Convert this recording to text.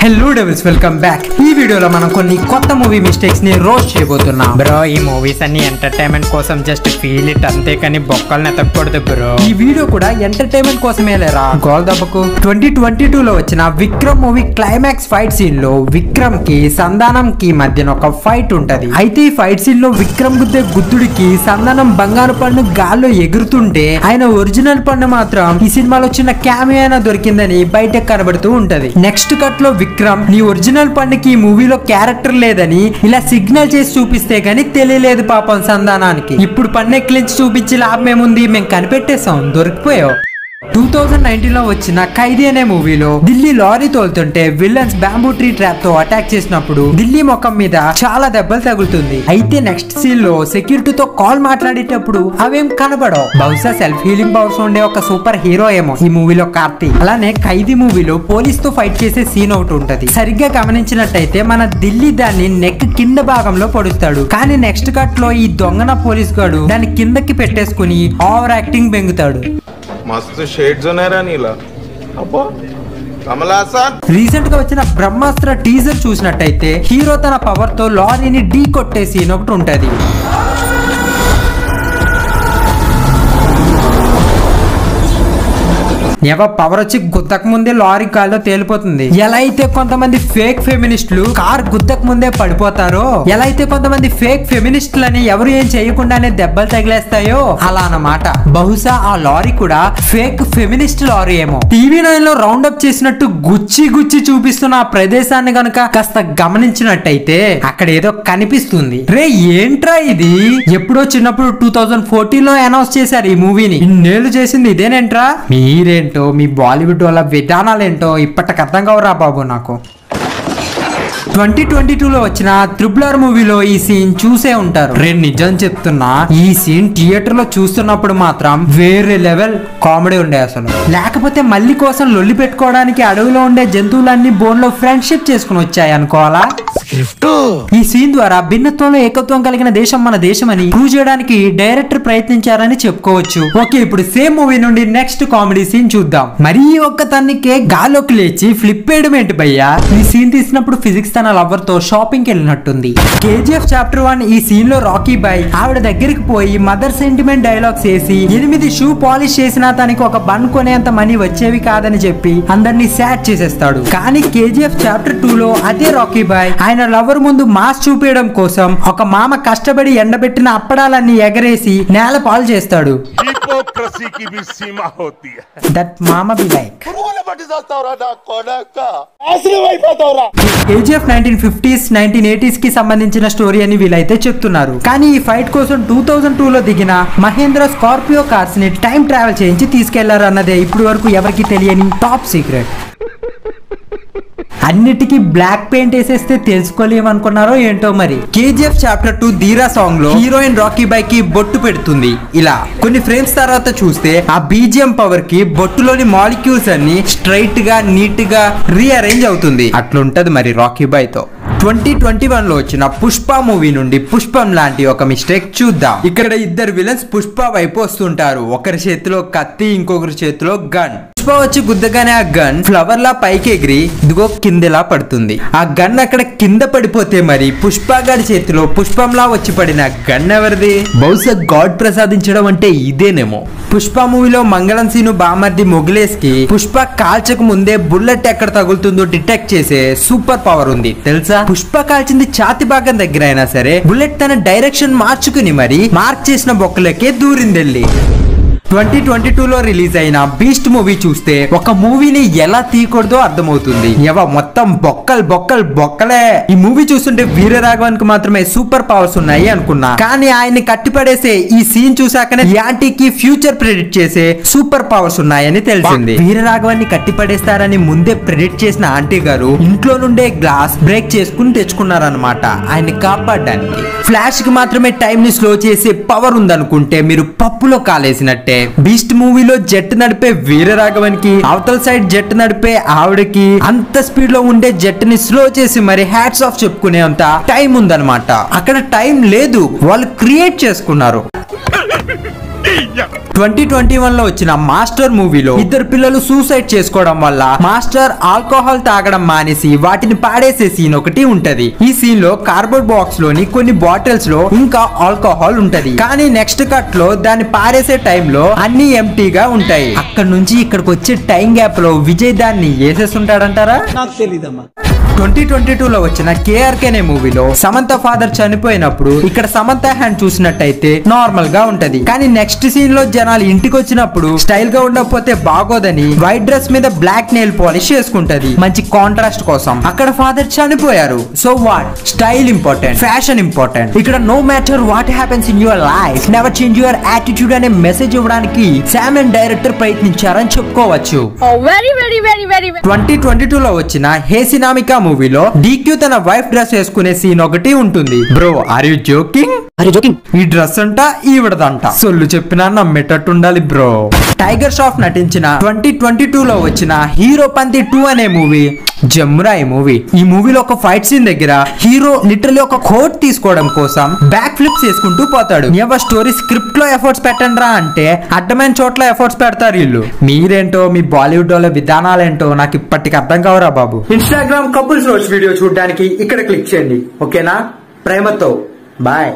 Hello devils welcome back. ఈ వీడియోలో మనం కొన్ని కొత్త మూవీ మిస్టేక్స్ ని రోస్ట్ చేయబోతున్నాం. బ్రో ఈ మూవీస్ అన్ని ఎంటర్టైన్మెంట్ కోసం జస్ట్ ఫీల్ ఇట్ అంతే కానీ బొక్కల్ని ఎత్తకూడదు బ్రో. ఈ వీడియో కూడా ఎంటర్టైన్మెంట్ కోసమే లేరా గోల్దబ్బకు. 2022 లో వచ్చిన Vikram movie climax fight scene లో విక్రమ్ కి సంధానం కి మధ్యన ఒక ఫైట్ ఉంటది. అయితే ఈ ఫైట్ సీన్ లో విక్రమ్ గుద్దే గుద్దుడికి సంధానం బంగారు పన్ను గాల్లో ఎగురుతుంటే ఆయన ఒరిజినల్ పన్ను మాత్రం ఈ సినిమాలో చిన్న క్యామియో అయినా దొరికిందని బయటకు కనబడుతూ ఉంటది. నెక్స్ట్ కట్ లో విక్రమ్ నీ ఒరిజినల్ పన్నుకి ఈ మూవీలో క్యారెక్టర్ లేదని ఇలా సిగ్నల్ చేసి చూపిస్తే గానీ తెలియలేదు పాపం సంధానానికి. ఇప్పుడు పన్నెక్కిలించి చూపించి లాభం ఏముంది, మేము కనిపెట్టేసాం, దొరికిపోయావు. 2019 లో వచ్చిన ఖైదీ అనే మూవీలో ఢిల్లీ లారీ తోలుతుంటే విలన్స్ బ్యాంబూ ట్రీ ట్రాప్ తో అటాక్ చేసినప్పుడు ఢిల్లీ ముఖం మీద చాలా దెబ్బలు తగులుతుంది. అయితే నెక్స్ట్ సీన్ లో సెక్యూరిటీతో కాల్ మాట్లాడేటప్పుడు అవేం కనబడవు. బహుశా సెల్ఫ్ హీలింగ్ పవర్స్ ఉండే ఒక సూపర్ హీరో ఏమో ఈ మూవీలో కార్తీ. అలానే ఖైదీ మూవీలో పోలీస్ తో ఫైట్ చేసే సీన్ ఒకటి ఉంటది. సరిగ్గా గమనించినట్టయితే మన ఢిల్లీ దాన్ని నెక్ కింద భాగంలో పొడుస్తాడు. కానీ నెక్స్ట్ కట్ లో ఈ దొంగన పోలీస్ గాడు దాన్ని కిందకి పెట్టేసుకుని ఓవర్ యాక్టింగ్ బెంగుతాడు. మస్తు షేడ్స్ ఉన్నారా నీలా అబ్బో కమలాసన్. రీసెంట్ గా వచ్చిన బ్రహ్మాస్త్ర టీజర్ చూసినట్టయితే హీరో తన పవర్ తో లారీని ఢీ కొట్టే సీన్ ఒకటి ఉంటది. పవర్ వచ్చి గుద్దక ముందే లారీ కాల్లో తేలిపోతుంది. ఎలా అయితే కొంతమంది ఫేక్ ఫెమినిస్టులు కార్ గుద్దక ముందే పడిపోతారో, ఎలా అయితే కొంతమంది ఫేక్ ఫెమినిస్టులని ఎవరు ఏం చేయకుండానే దెబ్బలు తగిలేస్తాయో అలా అన్నమాట. బహుశా ఆ లారీ కూడా ఫేక్ ఫెమినిస్ట్ లారీ ఏమో. TV9 లో రౌండ్ అప్ చేసినట్టు గుచ్చి గుచ్చి చూపిస్తున్న ఆ ప్రదేశాన్ని గనుక కాస్త గమనించినట్టయితే అక్కడ ఏదో కనిపిస్తుంది. రే ఏంట్రా ఇది, ఎప్పుడో చిన్నప్పుడు 2014 లో అనౌన్స్ చేశారు ఈ మూవీని, ఇన్నేళ్లు చేసింది ఇదేనేంట్రా. మీరేంటో మీ బాలీవుడ్ వాళ్ళ విధానాలేంటో ఇప్పటికి అర్థం కావురా బాబు నాకు. 2022 లో వచ్చిన RRR మూవీలో ఈ సీన్ చూసే ఉంటారు. నేను నిజం చెప్తున్నా, ఈ సీన్ థియేటర్ లో చూస్తున్నప్పుడు మాత్రం వేరే లెవెల్ కామెడీ ఉండే అసలు. లేకపోతే మళ్ళీ కోసం లొల్లి పెట్టుకోవడానికి అడవిలో ఉండే జంతువులన్నీ బోన్ లో ఫ్రెండ్షిప్ చేసుకుని వచ్చాయి అనుకోవాలా. ఈ సీన్ ద్వారా భిన్నత్వంలో ఏకత్వం కలిగిన దేశం మన దేశం అని ప్రూవ్ చేయడానికి డైరెక్టర్ ప్రయత్నించారని చెప్పుకోవచ్చు. ఓకే, ఇప్పుడు సేమ్ మూవీ నుండి నెక్స్ట్ కామెడీ సీన్ చూద్దాం. మరీ ఒక్క తన్నికే గాల్లోకి లేచి ఫ్లిప్ వేయడం ఏంటి భయ్యా. ఈ సీన్ తీసినప్పుడు ఫిజిక్స్ తన లవర్ తో షాపింగ్ వెళ్ళినట్టుంది. KGF Chapter 1 ఈ సీన్ లో రాకీ బాయ్ ఆవిడ దగ్గరికి పోయి మదర్ సెంటిమెంట్ డైలాగ్స్ వేసి 8 షూ పాలిష్ చేసినా తనకి ఒక బన్ కొనేంత మనీ వచ్చేవి కాదని చెప్పి అందరినీ సాడ్ చేసేస్తాడు. కానీ KGF Chapter 2 లో అదే రాకీ బాయ్ ఆయన లవర్ ముందు మాస్ చూపించడం కోసం ఒక మామ కష్టపడి ఎండబెట్టిన అప్పడాలన్నీ ఎగరేసి నేల పాలు చేస్తాడు. దట్ మామ be like KGF 1950s 1980s కి సంబంధించిన స్టోరీ అని వీలైతే చెప్తున్నారు. కానీ ఈ ఫైట్ కోసం 2002 లో దిగిన మహేంద్ర స్కార్పియో కార్స్ ని టైం ట్రావెల్ చేయించి తీసుకెళ్లారు అన్నదే ఇప్పుడు వరకు ఎవరికి తెలియని టాప్ సీక్రెట్. అన్నిటికీ బ్లాక్ పెయింట్ వేసేస్తే తెలుసుకోలేమనుకున్నారో ఏంటో మరి. KGF Chapter 2 ధీరా సాంగ్ లో హీరోయిన్ రాకీ బాయ్ కి బొట్టు పెడుతుంది. ఇలా కొన్ని ఫ్రేమ్స్ తర్వాత చూస్తే ఆ BGM పవర్ కి బొట్టులోని మాలిక్యూల్స్ అన్ని స్ట్రైట్ గా నీట్ గా రీఅరేంజ్ అవుతుంది. అట్లుంటది మరి రాకీ బాయ్ తో. 2021 లో వచ్చిన పుష్ప మూవీ నుండి పుష్పం లాంటి ఒక మిస్టేక్ చూద్దాం. ఇక్కడ ఇద్దరు విలన్స్ పుష్ప వైపు వస్తుంటారు. ఒకరి చేతిలో కత్తి, ఇంకొకరి చేతిలో గన్. పుష్ప వచ్చి గుద్దగానే ఆ గన్ ఫ్లవర్ లా పైకి ఎగిరి ఇదిగో కిందలా పడుతుంది. ఆ గన్ అక్కడ కింద పడిపోతే మరి పుష్ప గారి చేతిలో పుష్పంలా వచ్చి పడిన గన్ ఎవరిది? బహుశా గాడ్ ప్రసాదించడం అంటే ఇదేనేమో. పుష్ప మూవీలో మంగళం సీను బామర్ది మొగిలేస్ కి పుష్ప కాల్చక ముందే బుల్లెట్ ఎక్కడ తగులుతుందో డిటెక్ట్ చేసే సూపర్ పవర్ ఉంది తెలుసా. పుష్ప కాల్చింది ఛాతి భాగం దగ్గర అయినా సరే బుల్లెట్ తన డైరెక్షన్ మార్చుకుని మరి మార్క్ చేసిన బొక్కలకే దూరిందెళ్ళి. 2022 లో రిలీజ్ అయిన బీస్ట్ మూవీ చూస్తే ఒక మూవీని ఎలా తీయకూడదో అర్థమవుతుంది. మొత్తం బొక్కలే. ఈ మూవీ చూస్తుంటే వీరరాఘవన్ కి మాత్రమే సూపర్ పవర్స్ ఉన్నాయి అనుకున్నా. కానీ ఆయన్ని కట్టిపడేసే ఈ సీన్ చూసాకనే యాంటీకి ఫ్యూచర్ ప్రెడిక్ట్ చేసే సూపర్ పవర్స్ ఉన్నాయని తెలిసింది. వీరరాఘవన్ ని కట్టిపడేస్తారని ముందే ప్రెడిక్ట్ చేసిన ఆంటీ గారు ఇంట్లో నుండే గ్లాస్ బ్రేక్ చేసుకుని తెచ్చుకున్నారనమాట ఆయన్ని కాపాడడానికి. ఫ్లాష్ కి మాత్రమే టైం ని స్లో చేసే పవర్ ఉందనుకుంటే మీరు పప్పులో కాలేసినట్టే. బీస్ట్ మూవీలో జెట్ నడిపే వీరరాఘవన్ కి అవతల సైడ్ జెట్ నడిపే ఆవిడకి అంత స్పీడ్ లో ఉండే జెట్ ని స్లో చేసి మరి హ్యాట్స్ ఆఫ్ చెప్పుకునేంత టైం ఉందన్నమాట. అక్కడ టైం లేదు, వాళ్ళు క్రియేట్ చేసుకున్నారు. 2021 లో వచ్చిన మాస్టర్ మూవీలో ఇద్దరు పిల్లలు సూసైడ్ చేసుకోవడం వల్ల మాస్టర్ ఆల్కహాల్ తాగడం మానేసి వాటిని పాడేసే సీన్ ఒకటి ఉంటది. ఈ సీన్ లో కార్బోర్డ్ బాక్స్ లోని కొన్ని బాటిల్స్ లో ఇంకా ఆల్కహాల్ ఉంటది. కానీ నెక్స్ట్ కట్ లో దాన్ని పారేసే టైంలో అన్ని ఎంటీగా ఉంటాయి. అక్కడ నుంచి ఇక్కడికి వచ్చే టైం గ్యాప్ లో విజయ్ దాన్ని వేసేస్తుంటాడంటారా? నాకు తెలీదమ్మా. 2022 లో వచ్చిన కేఆర్కే అనే మూవీలో సమంత ఫాదర్ చనిపోయినప్పుడు ఇక్కడ సమంత హ్యాండ్ చూసినట్టయితే నార్మల్ గా ఉంటది. కానీ నెక్స్ట్ సీన్ లో జనాలు ఇంటికి వచ్చినప్పుడు స్టైల్ గా ఉండకపోతే బాగోదని వైట్ డ్రెస్ మీద బ్లాక్ నెయిల్ పాలిష్ చేసుకుంటది మంచి కాంట్రాస్ట్ కోసం. అక్కడ ఫాదర్ చనిపోయారు. So what? Style important, fashion important. ఇక్కడ no matter what happens in your life, never change your attitude అనే మెసేజ్ ఇవ్వడానికి శామ్ అండ్ డైరెక్టర్ ప్రయత్నించారని చెప్పుకోవచ్చు. 2022 లో వచ్చిన హే సినామికా మూవీలో డీక్యూ తన వైఫ్ డ్రెస్ వేసుకునే సీన్ ఒకటి ఉంటుంది. Bro are you joking? ఈ డ్రెస్ అంట ఈవిడదంట. సొల్లు చెప్పినా నమ్మేటట్టు ఉండాలి బ్రో. టైగర్ ష్రాఫ్ నటించిన 2022 లో వచ్చిన హీరో పంతి 2 అనే మూవీ జమ్మురా. ఈ మూవీలో ఒక ఫైట్ సీన్ దగ్గర హీరో లిటరలీ ఒక కోట్ తీసుకోవడం కోసం బ్యాక్ ఫ్లిప్స్ చేసుకుంటూ పోతాడు. ఎవరి స్టోరీ స్క్రిప్ట్ లో ఎఫర్ట్స్ పెట్టండి రా అంటే అడ్డమైన చోట్ల ఎఫర్ట్స్ పెడతారు వీళ్ళు. మీరేంటో మీ బాలీవుడ్ వాళ్ళ విధానాలేంటో నాకు ఇప్పటికి అర్థం కావరా బాబు. ఇన్స్టాగ్రామ్ కపుల్స్ రోడ్స్ వీడియో చూడడానికి ఇక్కడ క్లిక్ చేయండి. ఓకేనా? ప్రేమతో బాయ్.